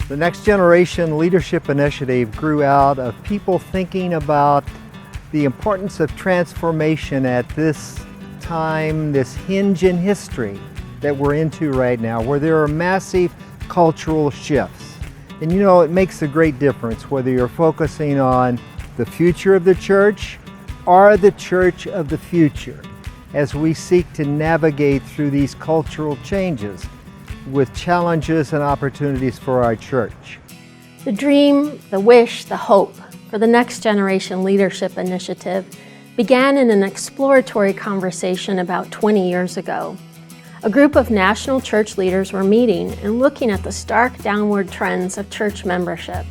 The Next Generation Leadership Initiative grew out of people thinking about the importance of transformation at this time, this hinge in history that we're into right now, where there are massive cultural shifts. And you know, it makes a great difference whether you're focusing on the future of the church or the church of the future, as we seek to navigate through these cultural changes with challenges and opportunities for our church. The dream, the wish, the hope for the Next Generation Leadership Initiative began in an exploratory conversation about 20 years ago. A group of national church leaders were meeting and looking at the stark downward trends of church membership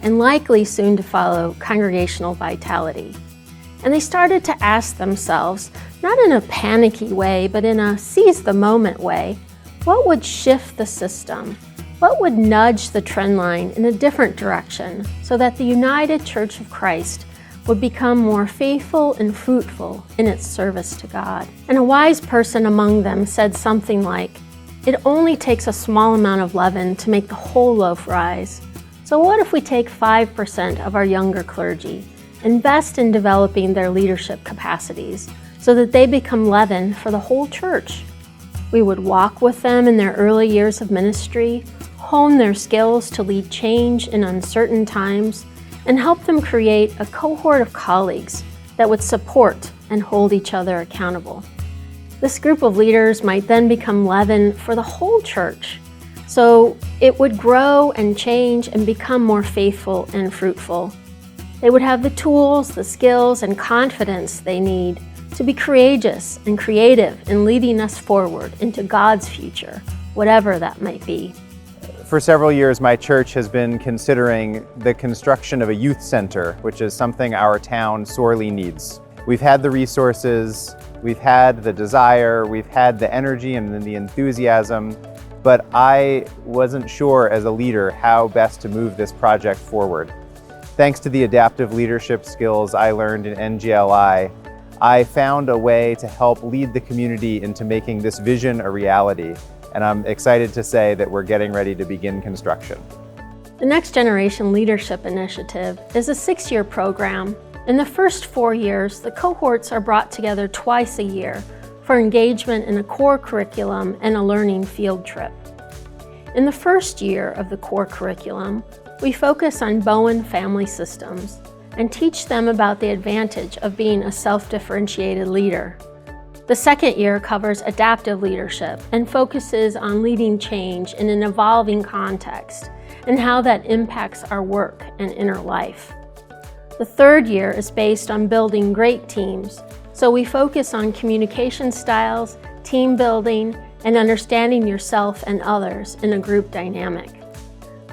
and likely soon to follow congregational vitality. And they started to ask themselves, not in a panicky way, but in a seize the moment way, what would shift the system? What would nudge the trend line in a different direction so that the United Church of Christ would become more faithful and fruitful in its service to God? And a wise person among them said something like, "It only takes a small amount of leaven to make the whole loaf rise. So what if we take 5% of our younger clergy, invest in developing their leadership capacities so that they become leaven for the whole church? We would walk with them in their early years of ministry, hone their skills to lead change in uncertain times, and help them create a cohort of colleagues that would support and hold each other accountable. This group of leaders might then become leaven for the whole church, so it would grow and change and become more faithful and fruitful. They would have the tools, the skills, and confidence they need to be courageous and creative in leading us forward into God's future, whatever that might be." For several years, my church has been considering the construction of a youth center, which is something our town sorely needs. We've had the resources, we've had the desire, we've had the energy and the enthusiasm, but I wasn't sure as a leader how best to move this project forward. Thanks to the adaptive leadership skills I learned in NGLI, I found a way to help lead the community into making this vision a reality, and I'm excited to say that we're getting ready to begin construction. The Next Generation Leadership Initiative is a 6-year program. In the first 4 years, the cohorts are brought together twice a year for engagement in a core curriculum and a learning field trip. In the first year of the core curriculum, we focus on Bowen family systems and teach them about the advantage of being a self-differentiated leader. The second year covers adaptive leadership and focuses on leading change in an evolving context and how that impacts our work and inner life. The third year is based on building great teams, so we focus on communication styles, team building, and understanding yourself and others in a group dynamic.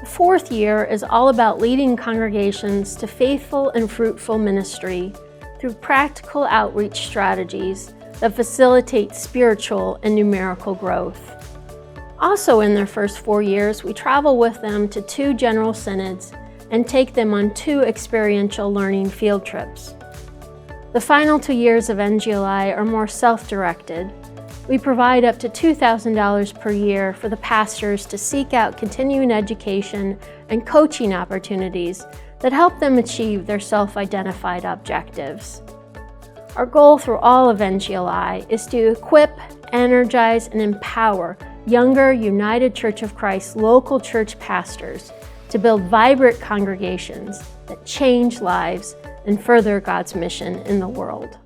The fourth year is all about leading congregations to faithful and fruitful ministry through practical outreach strategies that facilitate spiritual and numerical growth. Also in their first 4 years, we travel with them to 2 general synods and take them on 2 experiential learning field trips. The final 2 years of NGLI are more self-directed. We provide up to $2,000 per year for the pastors to seek out continuing education and coaching opportunities that help them achieve their self-identified objectives. Our goal through all of NGLI is to equip, energize, and empower younger United Church of Christ local church pastors to build vibrant congregations that change lives and further God's mission in the world.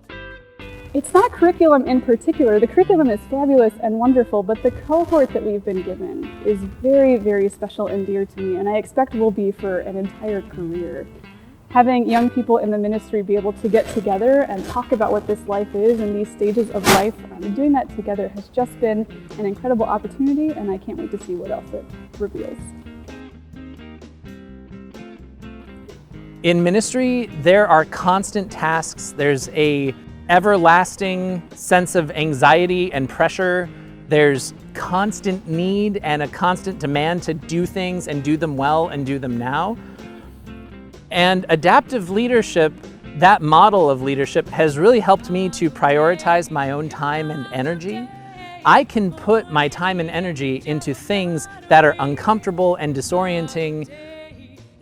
It's not curriculum in particular. The curriculum is fabulous and wonderful, but the cohort that we've been given is very, very special and dear to me, and I expect will be for an entire career. Having young people in the ministry be able to get together and talk about what this life is and these stages of life, doing that together has just been an incredible opportunity, and I can't wait to see what else it reveals. In ministry, there are constant tasks. There's a everlasting sense of anxiety and pressure. There's constant need and a constant demand to do things and do them well and do them now. And adaptive leadership, that model of leadership, has really helped me to prioritize my own time and energy I can put my time and energy into things that are uncomfortable and disorienting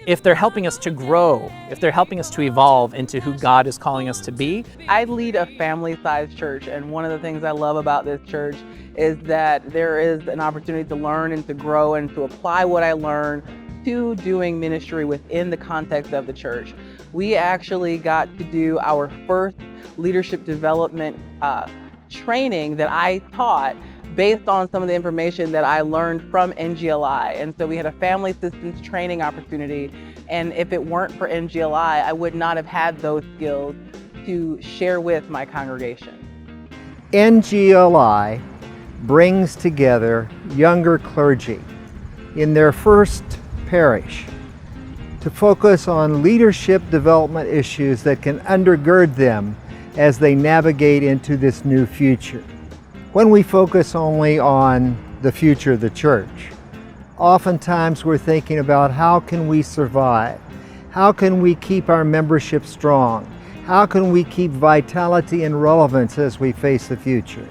if they're helping us to grow, if they're helping us to evolve into who God is calling us to be. I lead a family-sized church, and one of the things I love about this church is that there is an opportunity to learn and to grow and to apply what I learned to doing ministry within the context of the church. We actually got to do our first leadership development training that I taught based on some of the information that I learned from NGLI. And so we had a family systems training opportunity. And if it weren't for NGLI, I would not have had those skills to share with my congregation. NGLI brings together younger clergy in their first parish to focus on leadership development issues that can undergird them as they navigate into this new future. When we focus only on the future of the church, oftentimes we're thinking about how can we survive? How can we keep our membership strong? How can we keep vitality and relevance as we face the future?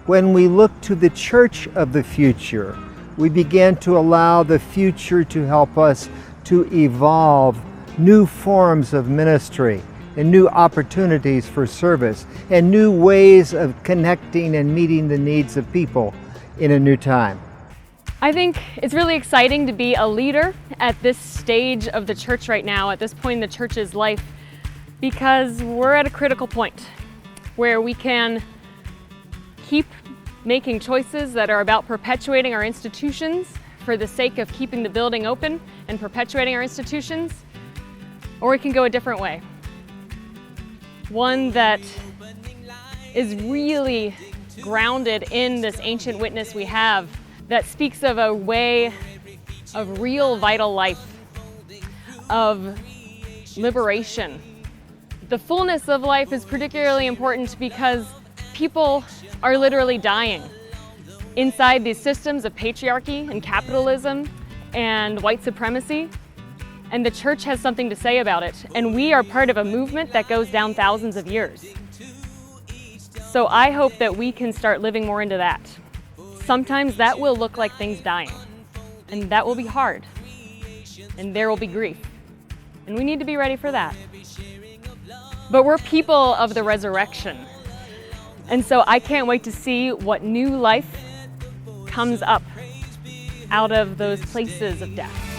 When we look to the church of the future, we begin to allow the future to help us to evolve new forms of ministry and new opportunities for service and new ways of connecting and meeting the needs of people in a new time. I think it's really exciting to be a leader at this stage of the church right now, at this point in the church's life, because we're at a critical point where we can keep making choices that are about perpetuating our institutions for the sake of keeping the building open and perpetuating our institutions, or we can go a different way. One that is really grounded in this ancient witness we have that speaks of a way of real vital life, of liberation. The fullness of life is particularly important because people are literally dying inside these systems of patriarchy and capitalism and white supremacy. And the church has something to say about it. And we are part of a movement that goes down thousands of years. So I hope that we can start living more into that. Sometimes that will look like things dying. And that will be hard. And there will be grief. And we need to be ready for that. But we're people of the resurrection. And so I can't wait to see what new life comes up out of those places of death.